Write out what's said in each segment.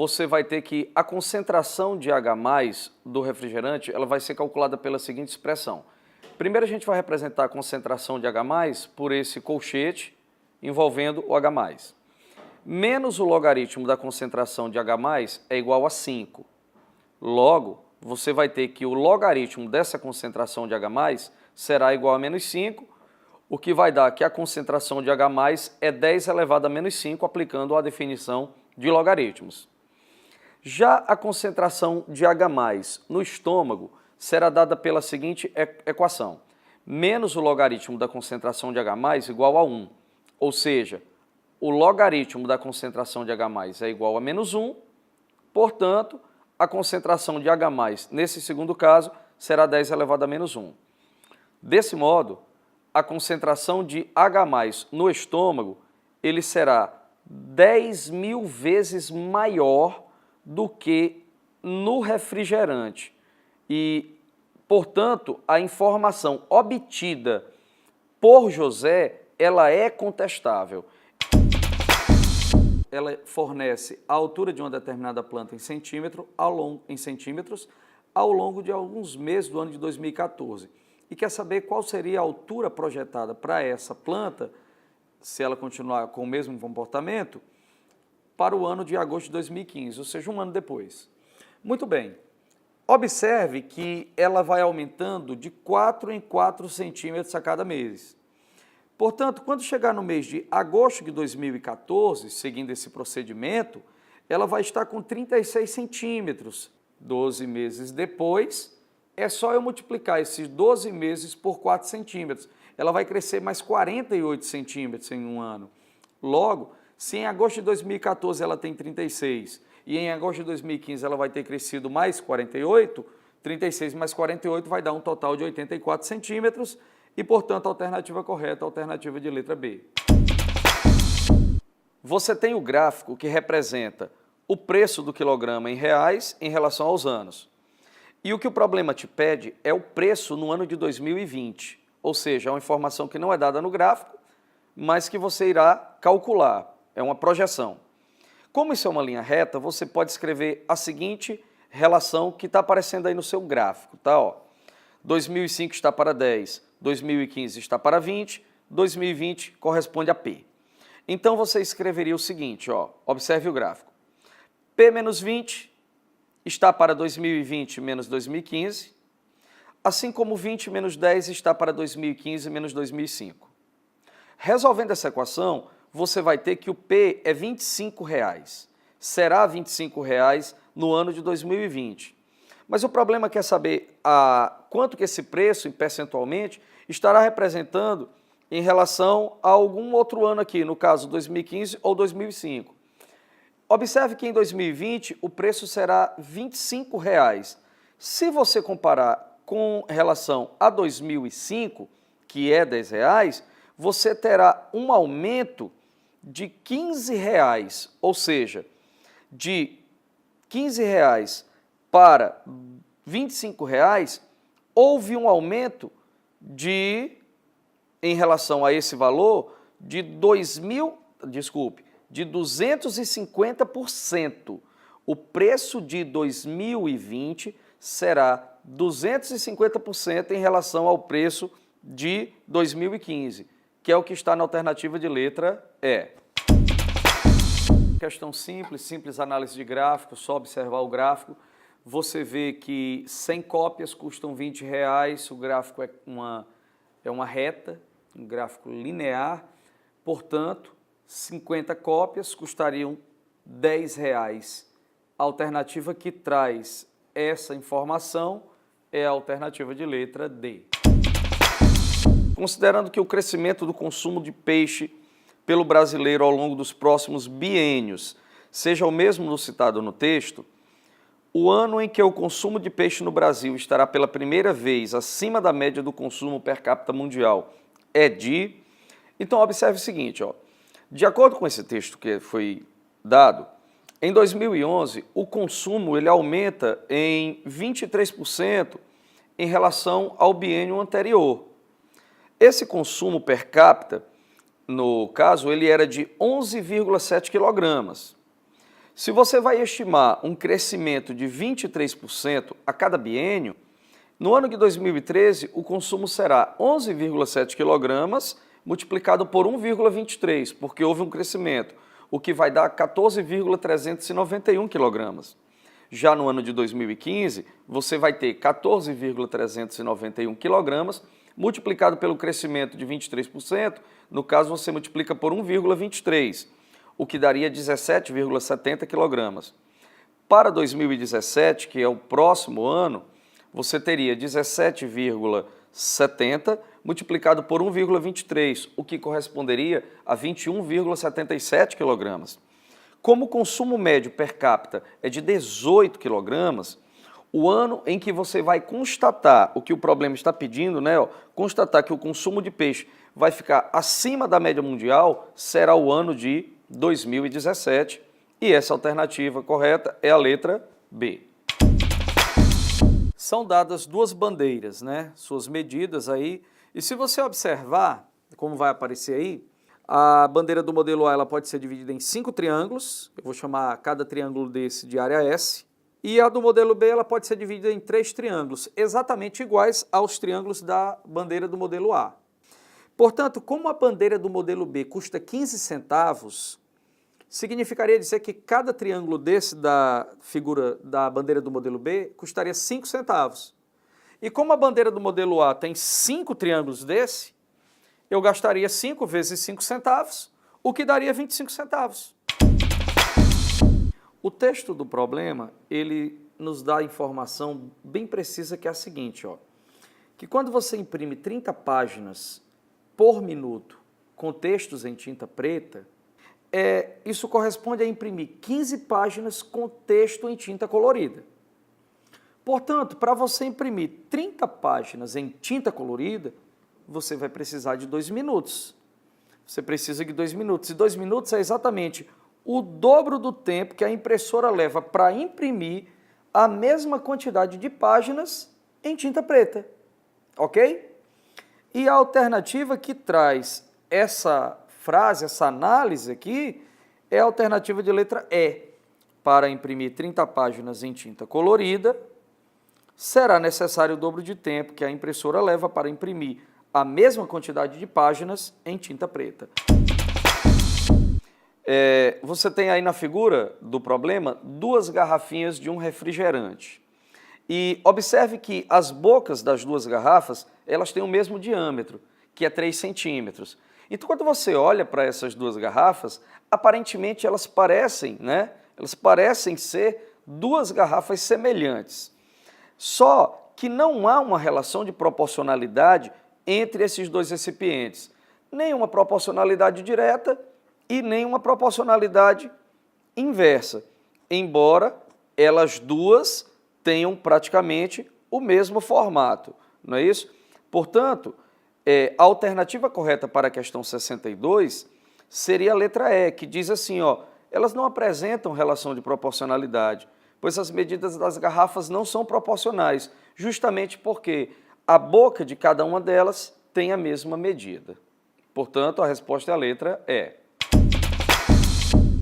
você vai ter que a concentração de H+ do refrigerante, ela vai ser calculada pela seguinte expressão. Primeiro a gente vai representar a concentração de H+ por esse colchete envolvendo o H+. Menos o logaritmo da concentração de H+ é igual a 5. Logo, você vai ter que o logaritmo dessa concentração de H+ será igual a menos 5, o que vai dar que a concentração de H+ é 10 elevado a menos 5, aplicando a definição de logaritmos. Já a concentração de H+ no estômago será dada pela seguinte equação. Menos o logaritmo da concentração de H+ igual a 1. Ou seja, o logaritmo da concentração de H+ é igual a menos 1, portanto, a concentração de H+, nesse segundo caso, será 10 elevado a menos 1. Desse modo, a concentração de H+ no estômago, ele será 10.000 vezes maior do que no refrigerante. E, portanto, a informação obtida por José, ela é contestável. Ela fornece a altura de uma determinada planta em centímetros ao longo de alguns meses do ano de 2014. E quer saber qual seria a altura projetada para essa planta, se ela continuar com o mesmo comportamento, para o ano de agosto de 2015, ou seja, um ano depois. Muito bem. Observe que ela vai aumentando de 4 em 4 centímetros a cada mês. Portanto, quando chegar no mês de agosto de 2014, seguindo esse procedimento, ela vai estar com 36 centímetros. 12 meses depois, é só eu multiplicar esses 12 meses por 4 centímetros. Ela vai crescer mais 48 centímetros em um ano. Logo, se em agosto de 2014 ela tem 36 e em agosto de 2015 ela vai ter crescido mais 48, 36 mais 48 vai dar um total de 84 centímetros e, portanto, a alternativa correta é a alternativa de letra B. Você tem o gráfico que representa o preço do quilograma em reais em relação aos anos. E o que o problema te pede é o preço no ano de 2020, ou seja, é uma informação que não é dada no gráfico, mas que você irá calcular, é uma projeção. Como isso é uma linha reta, você pode escrever a seguinte relação que está aparecendo aí no seu gráfico, tá? 2005 está para 10, 2015 está para 20, 2020 corresponde a P. Então você escreveria o seguinte, observe o gráfico. P menos 20 está para 2020 menos 2015, assim como 20 menos 10 está para 2015 menos 2005. Resolvendo essa equação, você vai ter que o P é R$ 25. Será R$ 25 no ano de 2020. Mas o problema é saber quanto que esse preço, percentualmente, estará representando em relação a algum outro ano aqui, no caso 2015 ou 2005. Observe que em 2020 o preço será R$ 25. Se você comparar com relação a 2005, que é R$ 10, você terá um aumento de R$ 15, ou seja, de R$ 15 para R$ 25, houve um aumento em relação a esse valor, de 250%. O preço de 2020 será 250% em relação ao preço de 2015, que é o que está na alternativa de letra E. Questão simples análise de gráfico, só observar o gráfico. Você vê que 100 cópias custam R$ 20, o gráfico é uma reta, um gráfico linear, portanto, 50 cópias custariam R$ 10. A alternativa que traz essa informação é a alternativa de letra D. Considerando que o crescimento do consumo de peixe pelo brasileiro ao longo dos próximos biênios seja o mesmo no citado no texto, o ano em que o consumo de peixe no Brasil estará pela primeira vez acima da média do consumo per capita mundial é de... Então, observe o seguinte, de acordo com esse texto que foi dado, em 2011, o consumo ele aumenta em 23% em relação ao biênio anterior. Esse consumo per capita, no caso, ele era de 11,7 quilogramas. Se você vai estimar um crescimento de 23% a cada biênio, no ano de 2013 o consumo será 11,7 kg multiplicado por 1,23, porque houve um crescimento, o que vai dar 14,391 kg. Já no ano de 2015, você vai ter 14,391 kg multiplicado pelo crescimento de 23%, no caso você multiplica por 1,23, o que daria 17,70 kg. Para 2017, que é o próximo ano, você teria 17,70 multiplicado por 1,23, o que corresponderia a 21,77 kg. Como o consumo médio per capita é de 18 kg, o ano em que você vai constatar o que o problema está pedindo, né, constatar que o consumo de peixe vai ficar acima da média mundial, será o ano de 2017, e essa alternativa correta é a letra B. São dadas duas bandeiras, né, suas medidas aí, e se você observar, como vai aparecer aí, a bandeira do modelo A ela pode ser dividida em 5 triângulos, eu vou chamar cada triângulo desse de área S, e a do modelo B ela pode ser dividida em 3 triângulos, exatamente iguais aos triângulos da bandeira do modelo A. Portanto, como a bandeira do modelo B custa 15 centavos, significaria dizer que cada triângulo desse da figura da bandeira do modelo B custaria 5 centavos. E como a bandeira do modelo A tem 5 triângulos desse, eu gastaria 5 vezes 5 centavos, o que daria 25 centavos. O texto do problema, ele nos dá a informação bem precisa que é a seguinte, que quando você imprime 30 páginas por minuto com textos em tinta preta, isso corresponde a imprimir 15 páginas com texto em tinta colorida. Portanto, para você imprimir 30 páginas em tinta colorida, você vai precisar de 2 minutos. Você precisa de 2 minutos. E 2 minutos é exatamente o dobro do tempo que a impressora leva para imprimir a mesma quantidade de páginas em tinta preta. Ok? E a alternativa que traz essa frase, essa análise aqui, é a alternativa de letra E. Para imprimir 30 páginas em tinta colorida, será necessário o dobro de tempo que a impressora leva para imprimir a mesma quantidade de páginas em tinta preta. Você tem aí na figura do problema 2 garrafinhas de um refrigerante. E observe que as bocas das 2 garrafas, elas têm o mesmo diâmetro, que é 3 centímetros. Então, quando você olha para essas 2 garrafas, aparentemente elas parecem, né? Elas parecem ser 2 garrafas semelhantes. Só que não há uma relação de proporcionalidade entre esses 2 recipientes. Nem uma proporcionalidade direta e nem uma proporcionalidade inversa. Embora elas duas tenham praticamente o mesmo formato, não é isso? Portanto, a alternativa correta para a questão 62 seria a letra E, que diz assim, elas não apresentam relação de proporcionalidade, pois as medidas das garrafas não são proporcionais, justamente porque a boca de cada uma delas tem a mesma medida. Portanto, a resposta é a letra E.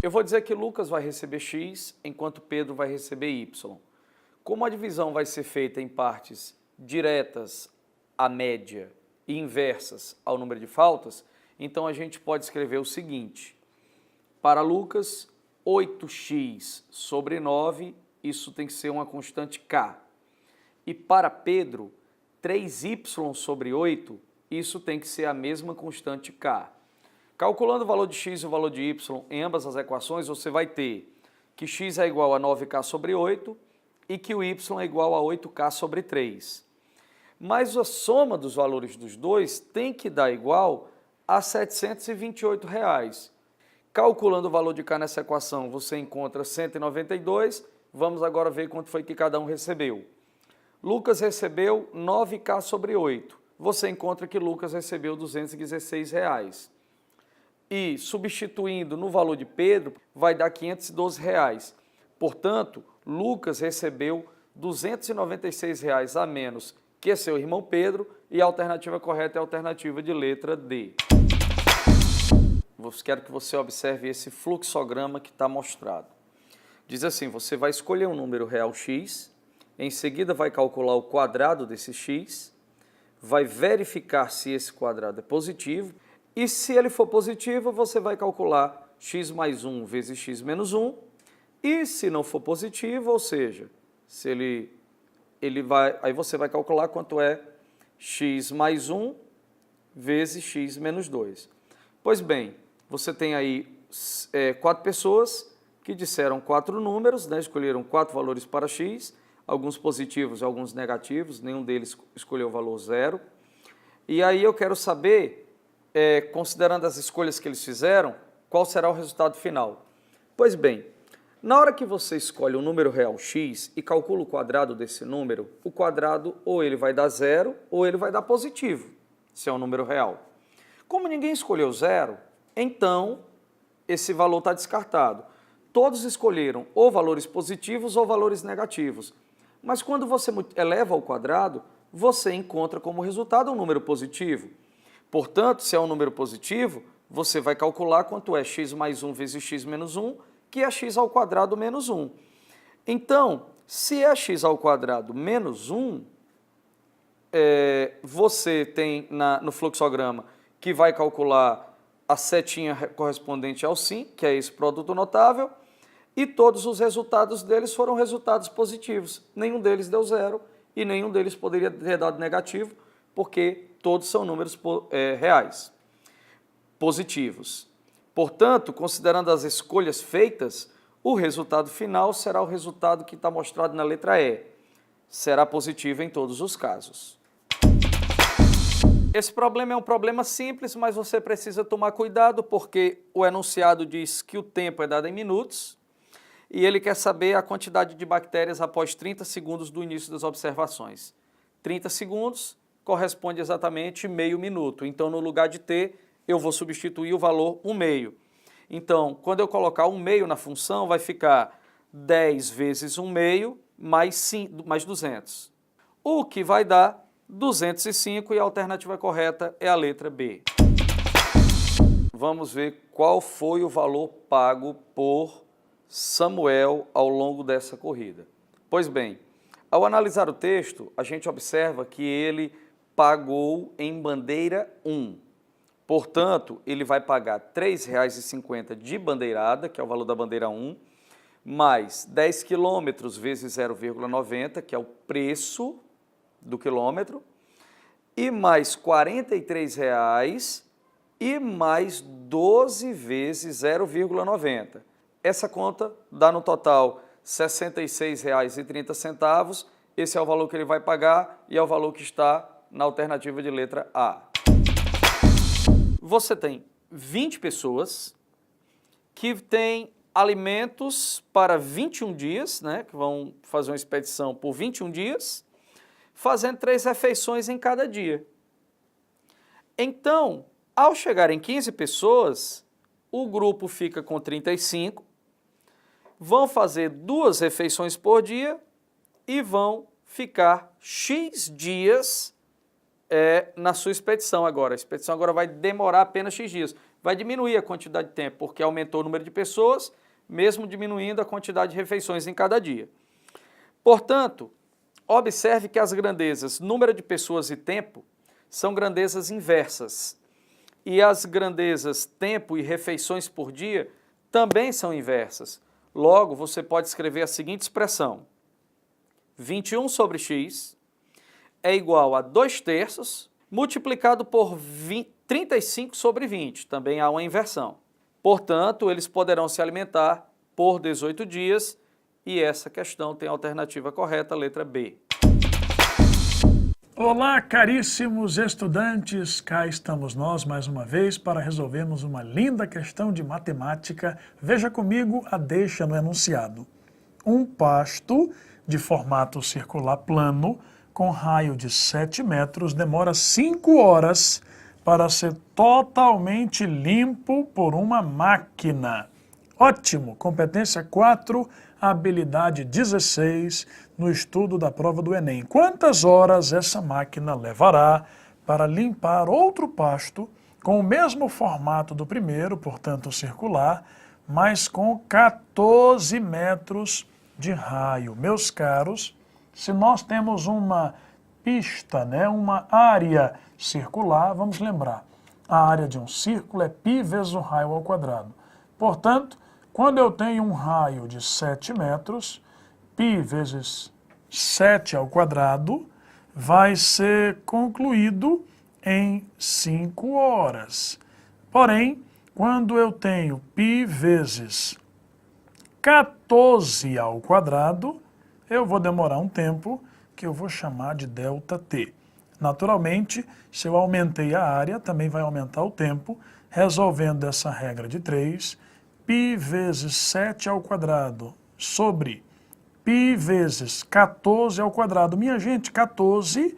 Eu vou dizer que Lucas vai receber X, enquanto Pedro vai receber Y. Como a divisão vai ser feita em partes diretas à média e inversas ao número de faltas, então a gente pode escrever o seguinte: para Lucas, 8x sobre 9, isso tem que ser uma constante K. E para Pedro, 3y sobre 8, isso tem que ser a mesma constante K. Calculando o valor de x e o valor de y em ambas as equações, você vai ter que x é igual a 9k sobre 8 e que o y é igual a 8k sobre 3. Mas a soma dos valores dos dois tem que dar igual a R$ 728. Calculando o valor de k nessa equação, você encontra 192. Vamos agora ver quanto foi que cada um recebeu. Lucas recebeu 9k sobre 8. Você encontra que Lucas recebeu R$ 216. E substituindo no valor de Pedro, vai dar R$ 512. Portanto, Lucas recebeu R$ 296 a menos que seu irmão Pedro, e a alternativa correta é a alternativa de letra D. Quero que você observe esse fluxograma que está mostrado. Diz assim, você vai escolher um número real x, em seguida vai calcular o quadrado desse x, vai verificar se esse quadrado é positivo, e se ele for positivo, você vai calcular x mais 1 vezes x menos 1, e se não for positivo, ou seja, se aí você vai calcular quanto é x mais 1 vezes x menos 2. Pois bem, você tem aí 4 pessoas que disseram 4 números, né, escolheram 4 valores para x, alguns positivos e alguns negativos, nenhum deles escolheu o valor 0. E aí eu quero saber, considerando as escolhas que eles fizeram, qual será o resultado final. Pois bem, na hora que você escolhe um número real x e calcula o quadrado desse número, o quadrado ou ele vai dar 0 ou ele vai dar positivo, se é um número real. Como ninguém escolheu 0, então esse valor está descartado. Todos escolheram ou valores positivos ou valores negativos. Mas quando você eleva ao quadrado, você encontra como resultado um número positivo. Portanto, se é um número positivo, você vai calcular quanto é x mais 1 vezes x menos 1, que é x ao quadrado menos 1. Então, se é x ao quadrado menos 1, você tem no fluxograma que vai calcular a setinha correspondente ao sim, que é esse produto notável, e todos os resultados deles foram resultados positivos. Nenhum deles deu 0 e nenhum deles poderia ter dado negativo, porque todos são números reais, positivos. Portanto, considerando as escolhas feitas, o resultado final será o resultado que está mostrado na letra E. Será positivo em todos os casos. Esse problema é um problema simples, mas você precisa tomar cuidado porque o enunciado diz que o tempo é dado em minutos e ele quer saber a quantidade de bactérias após 30 segundos do início das observações. 30 segundos corresponde exatamente meio minuto, então no lugar de t, eu vou substituir o valor 1/2. Então, quando eu colocar 1/2 na função, vai ficar 10 vezes 1/2 mais 200, o que vai dar 205 e a alternativa correta é a letra B. Vamos ver qual foi o valor pago por Samuel ao longo dessa corrida. Pois bem, ao analisar o texto, a gente observa que ele pagou em bandeira 1. Portanto, ele vai pagar R$ 3,50 de bandeirada, que é o valor da bandeira 1, mais 10 quilômetros vezes 0,90, que é o preço do quilômetro, e mais R$ 43,00 e mais 12 vezes 0,90. Essa conta dá no total R$ 66,30. Esse é o valor que ele vai pagar e é o valor que está na alternativa de letra A. Você tem 20 pessoas que têm alimentos para 21 dias, né, que vão fazer uma expedição por 21 dias, fazendo 3 refeições em cada dia. Então, ao chegar em 15 pessoas, o grupo fica com 35, vão fazer 2 refeições por dia e vão ficar X dias na sua expedição agora. A expedição agora vai demorar apenas X dias. Vai diminuir a quantidade de tempo, porque aumentou o número de pessoas, mesmo diminuindo a quantidade de refeições em cada dia. Portanto, observe que as grandezas número de pessoas e tempo são grandezas inversas. E as grandezas tempo e refeições por dia também são inversas. Logo, você pode escrever a seguinte expressão: 21 sobre x é igual a 2/3 multiplicado por 35 sobre 20. Também há uma inversão. Portanto, eles poderão se alimentar por 18 dias e essa questão tem a alternativa correta, a letra B. Olá, caríssimos estudantes, cá estamos nós mais uma vez para resolvermos uma linda questão de matemática. Veja comigo a deixa no enunciado. Um pasto de formato circular plano, com raio de 7 metros, demora 5 horas para ser totalmente limpo por uma máquina. Ótimo! Competência 4, habilidade 16, no estudo da prova do Enem. Quantas horas essa máquina levará para limpar outro pasto com o mesmo formato do primeiro, portanto circular, mas com 14 metros de raio. Meus caros, se nós temos uma pista, né, uma área circular, vamos lembrar, a área de um círculo é π vezes o raio ao quadrado. Portanto, quando eu tenho um raio de 7 metros, π vezes 7 ao quadrado vai ser concluído em 5 horas. Porém, quando eu tenho π vezes 14 ao quadrado, eu vou demorar um tempo que eu vou chamar de ΔT. Naturalmente, se eu aumentei a área, também vai aumentar o tempo, resolvendo essa regra de 3, π vezes 7 ao quadrado sobre π vezes 14 ao quadrado. Minha gente, 14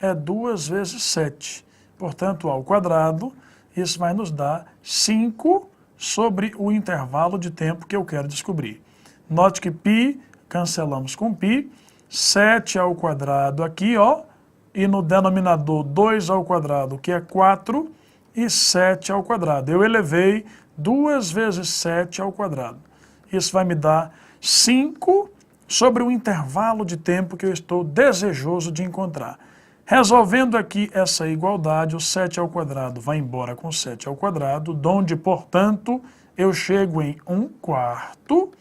é 2 vezes 7. Portanto, ao quadrado, isso vai nos dar 5 sobre o intervalo de tempo que eu quero descobrir. Note que π, cancelamos com π, 7 ao quadrado aqui, ó, e no denominador 2 ao quadrado, que é 4, e 7 ao quadrado. Eu elevei 2 vezes 7 ao quadrado. Isso vai me dar 5 sobre o intervalo de tempo que eu estou desejoso de encontrar. Resolvendo aqui essa igualdade, o 7 ao quadrado vai embora com 7 ao quadrado, onde, portanto, eu chego em 1/4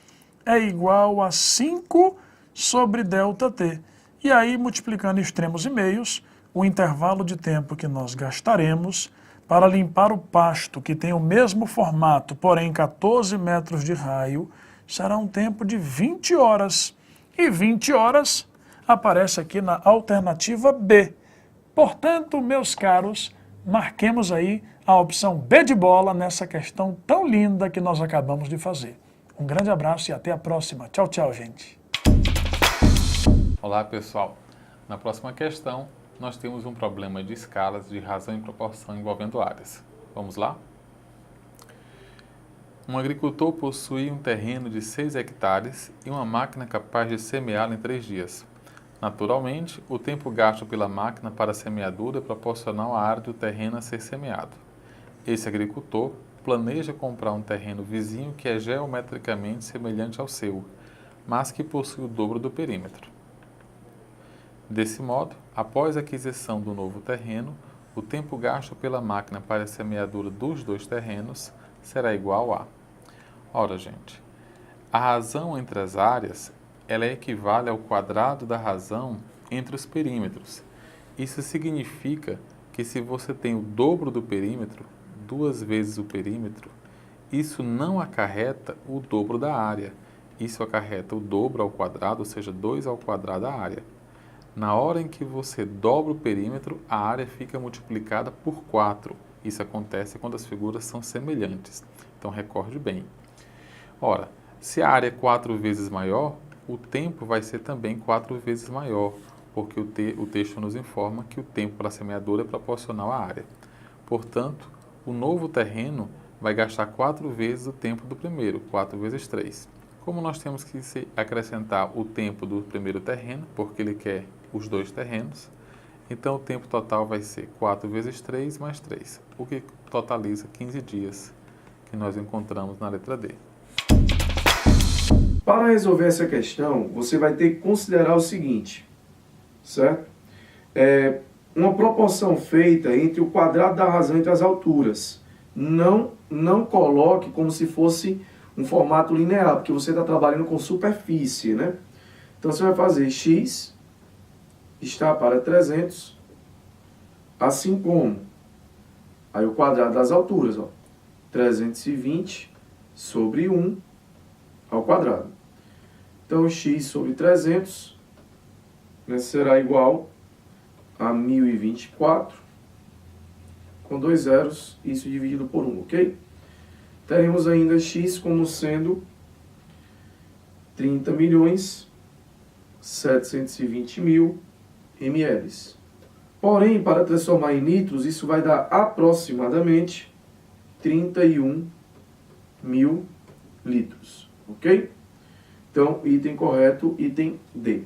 é igual a 5 sobre ΔT. E aí, multiplicando extremos e meios, o intervalo de tempo que nós gastaremos para limpar o pasto, que tem o mesmo formato, porém 14 metros de raio, será um tempo de 20 horas. E 20 horas aparece aqui na alternativa B. Portanto, meus caros, marquemos aí a opção B de bola nessa questão tão linda que nós acabamos de fazer. Um grande abraço e até a próxima. Tchau, tchau, gente. Olá, pessoal. Na próxima questão, nós temos um problema de escalas de razão e proporção envolvendo áreas. Vamos lá? Um agricultor possui um terreno de 6 hectares e uma máquina capaz de semeá-lo em 3 dias. Naturalmente, o tempo gasto pela máquina para a semeadura é proporcional à área do terreno a ser semeado. Esse agricultor planeja comprar um terreno vizinho que é geometricamente semelhante ao seu, mas que possui o dobro do perímetro. Desse modo, após a aquisição do novo terreno, o tempo gasto pela máquina para a semeadura dos 2 terrenos será igual a... Ora, gente, a razão entre as áreas, ela equivale ao quadrado da razão entre os perímetros. Isso significa que se você tem o dobro do perímetro, 2 vezes o perímetro, isso não acarreta o dobro da área. Isso acarreta o dobro ao quadrado, ou seja, 2 ao quadrado da área. Na hora em que você dobra o perímetro, a área fica multiplicada por 4. Isso acontece quando as figuras são semelhantes. Então, recorde bem. Ora, se a área é 4 vezes maior, o tempo vai ser também 4 vezes maior, porque o texto nos informa que o tempo para a semeadura é proporcional à área. Portanto, o novo terreno vai gastar 4 vezes o tempo do primeiro, 4 vezes 3. Como nós temos que acrescentar o tempo do primeiro terreno, porque ele quer os 2 terrenos, então o tempo total vai ser 4 vezes 3 mais 3, o que totaliza 15 dias, que nós encontramos na letra D. Para resolver essa questão, você vai ter que considerar o seguinte, certo? Uma proporção feita entre o quadrado da razão entre as alturas. Não coloque como se fosse um formato linear, porque você está trabalhando com superfície, né? Então você vai fazer x está para 300, assim como aí o quadrado das alturas, ó, 320 sobre 1 ao quadrado. Então x sobre 300, né, será igual a 1024, com 2 zeros, isso dividido por 1, ok? Teremos ainda x como sendo 30.720.000 ml. Porém, para transformar em litros, isso vai dar aproximadamente 31.000 litros, ok? Então, item correto, item D.